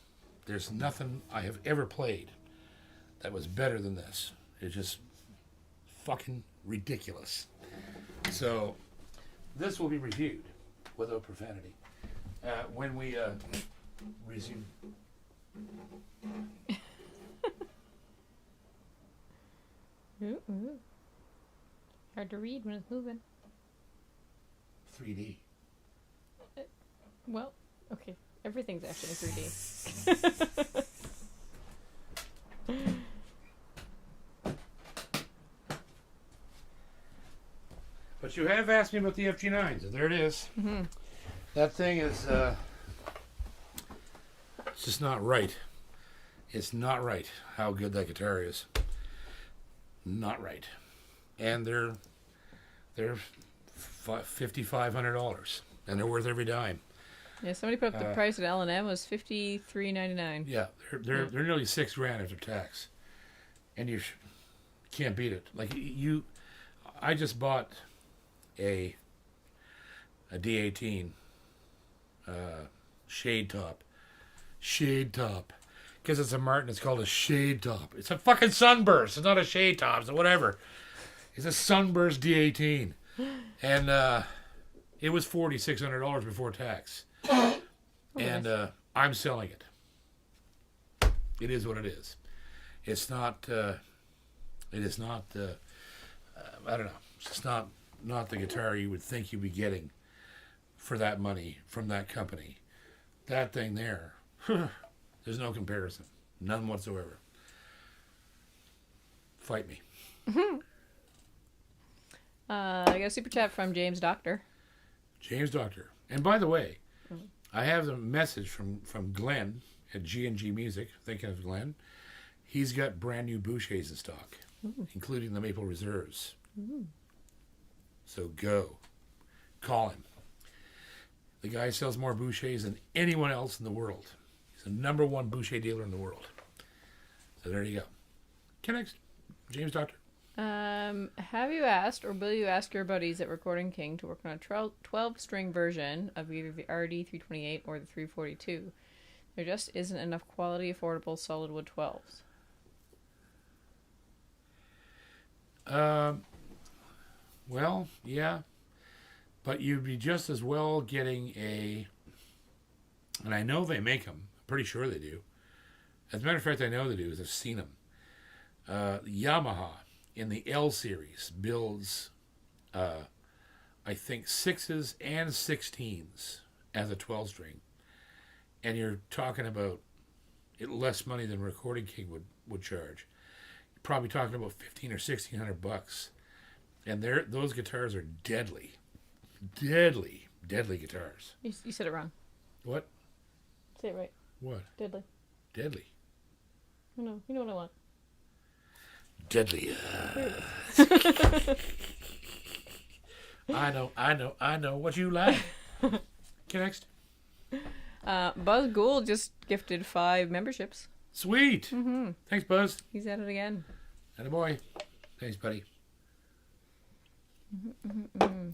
There's nothing I have ever played that was better than this. It's just fucking ridiculous. So this will be reviewed without profanity when we resume. Ooh. Hard to read when it's moving. 3D. Well, okay. Everything's actually in 3D. But you have asked me about the FG9s, and there it is. Mm-hmm. That thing is, it's just not right. It's not right how good that guitar is. Not right. And they're $5,500, and they're worth every dime. Yeah, somebody put up the price at L&M was $53.99. Yeah, they're nearly $6,000 after tax, and you can't beat it. Like I just bought a D18 shade top, because it's a Martin. It's called a shade top. It's a fucking sunburst. It's not a shade top. So whatever. It's a sunburst D18, and it was $4,600 before tax. And I'm selling it. It is what it is. It's not. It is not. I don't know. It's just not the guitar you would think you'd be getting for that money from that company. That thing there, there's no comparison, none whatsoever. Fight me. I got a super chat from James Doctor. James Doctor. And by the way, I have a message from Glenn at G&G Music, thinking of Glenn. He's got brand new Bouchers in stock, including the Maple Reserves. So go. Call him. The guy sells more Bouchers than anyone else in the world. He's the number one Boucher dealer in the world. So there you go. Okay, next. James Doctor. Have you asked or will you ask your buddies at Recording King to work on a 12-string version of either the RD328 or the 342? There just isn't enough quality, affordable, solid wood 12s. Well, yeah. But you'd be just as well getting and I know they make them. I'm pretty sure they do. As a matter of fact, I know they do, because I've seen them. Yamaha in the L series builds, I think, 6s and 16s as a 12-string. And you're talking about less money than Recording King would charge. You're probably talking about $1,500 or $1,600. And those guitars are deadly. Deadly guitars. You said it wrong. What? Say it right. What? Deadly. Deadly. No, you know what I want. Deadly. I know what you like. Okay, next. Buzz Gould just gifted 5 memberships. Sweet. Thanks, Buzz. He's at it again. Attaboy. Thanks, buddy.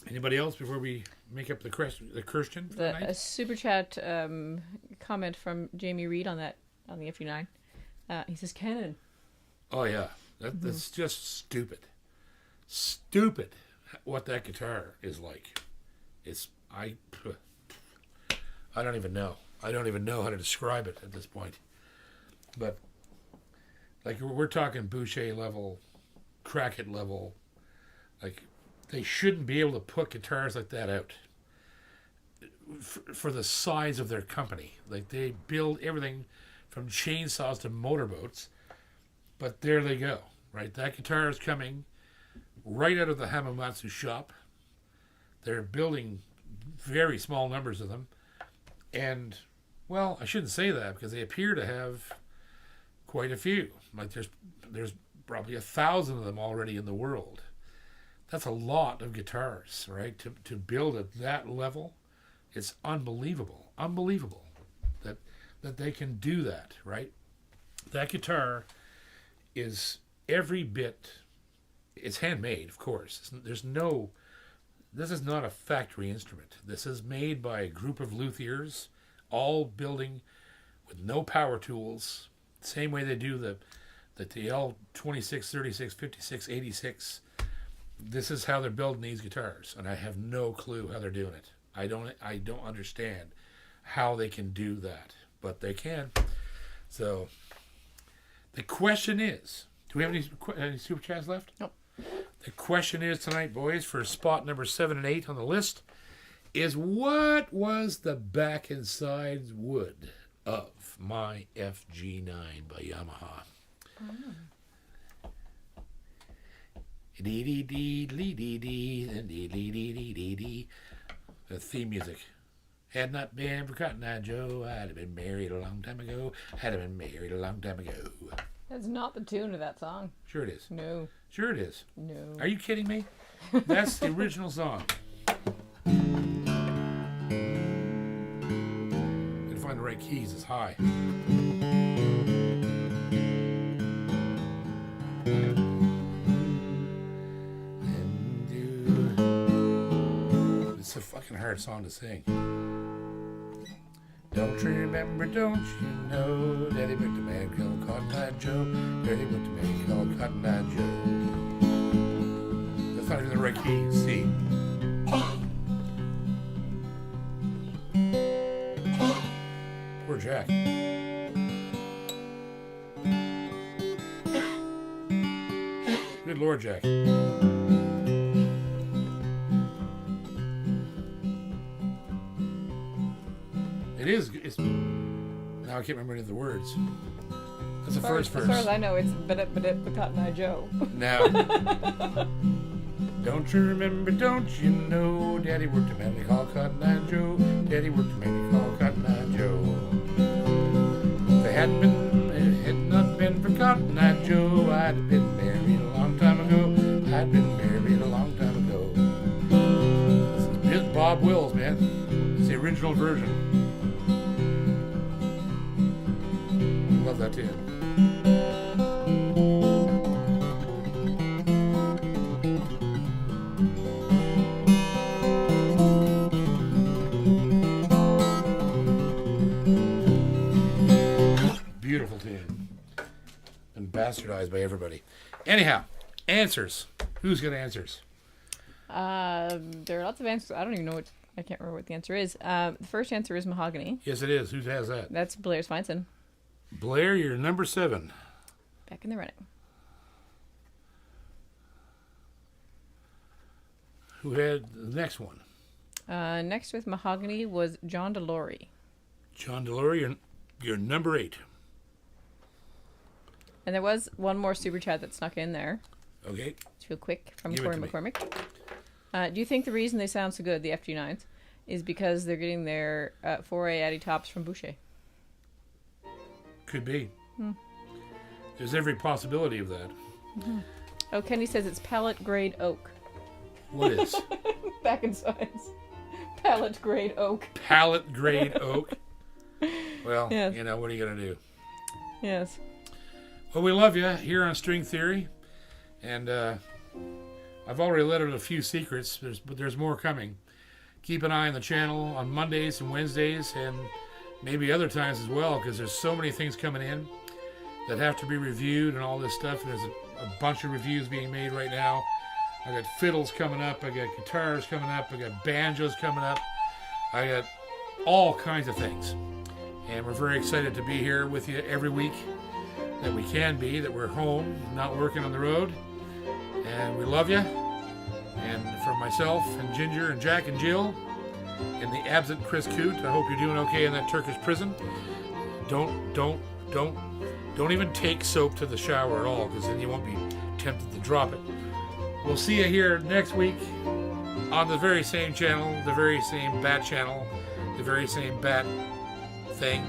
Anybody else before we make up the question for the night? A super chat comment from Jamie Reed on the FG9. He says Canon. Oh yeah, that's just stupid. Stupid. What that guitar is like. I don't even know. I don't even know how to describe it at this point. But like we're talking Boucher level, Crackett level, like. They shouldn't be able to put guitars like that out for the size of their company. Like, they build everything from chainsaws to motorboats, but there they go, right? That guitar is coming right out of the Hamamatsu shop. They're building very small numbers of them, and, well, I shouldn't say that because they appear to have quite a few. Like, there's probably 1,000 of them already in the world. That's a lot of guitars, right? To build at that level, it's unbelievable that they can do that, right? That guitar is every bit. It's handmade, of course. This is not a factory instrument. This is made by a group of luthiers, all building with no power tools, same way they do the L26, 36, 56, 86. This is how they're building these guitars, and I have no clue how they're doing it. I don't understand how they can do that, but they can. So the question is, do we have any super chats left? Nope. The question is tonight, boys, for spot number 7 and 8 on the list, is what was the back and sides wood of my FG9 by Yamaha? The theme music. Had not been for Cotton Eye Joe, I'd have been married a long time ago. That's not the tune of that song. Sure it is. No. Sure it is. No. Are you kidding me? That's the original song. find the right keys. It's high. It's a fucking hard song to sing. Don't you remember, don't you know, Daddy worked a man called Cotton Eye Joe. Daddy worked a man called Cotton Eye Joe. That's not even the right key. See? Poor Jack. Good Lord, Jack. It's now I can't remember any of the words. That's the first verse. As far as I know, it's but Cotton Eye Joe. Now, don't you remember? Don't you know? Daddy worked a man they call Cotton Eye Joe. Daddy worked a man they call Cotton Eye Joe. If it had not been for Cotton Eye Joe, I'd have been married a long time ago. I'd been married a long time ago. This is Bob Wills, man. It's the original version. Love that tune. Beautiful tune. And bastardized by everybody. Anyhow, answers. Who's got answers? There are lots of answers. I don't even know what. I can't remember what the answer is. The first answer is mahogany. Yes, it is. Who has that? That's Blair's Feinson. Blair, you're number 7. Back in the running. Who had the next one? Next with mahogany was John DeLory. John DeLory, you're number 8. And there was one more super chat that snuck in there. Okay. It's real quick from Give it Corey to me. McCormick. Do you think the reason they sound so good, the FG9s, is because they're getting their 4A Addy tops from Boucher? Could be. There's every possibility of that. Oh, Kenny says it's pallet grade oak. What is? Back in science. Pallet grade oak. Pallet grade oak. Well, Yes. you know, what are you going to do? Yes. Well, we love you here on String Theory. And I've already let out a few secrets, but there's more coming. Keep an eye on the channel on Mondays and Wednesdays and maybe other times as well, because there's so many things coming in that have to be reviewed and all this stuff. And there's a bunch of reviews being made right now. I got fiddles coming up. I got guitars coming up. I got banjos coming up. I got all kinds of things. And we're very excited to be here with you every week that we can be, that we're home, not working on the road. And we love you. And from myself and Ginger and Jack and Jill and the absent Chris Coote, I hope you're doing okay in that Turkish prison. Don't even take soap to the shower at all, because then you won't be tempted to drop it. We'll see you here next week on the very same channel, the very same bat channel, the very same bat thing,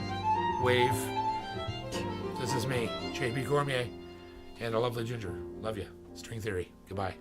wave. This is me, JP Cormier, and a lovely Ginger. Love you. String Theory. Goodbye.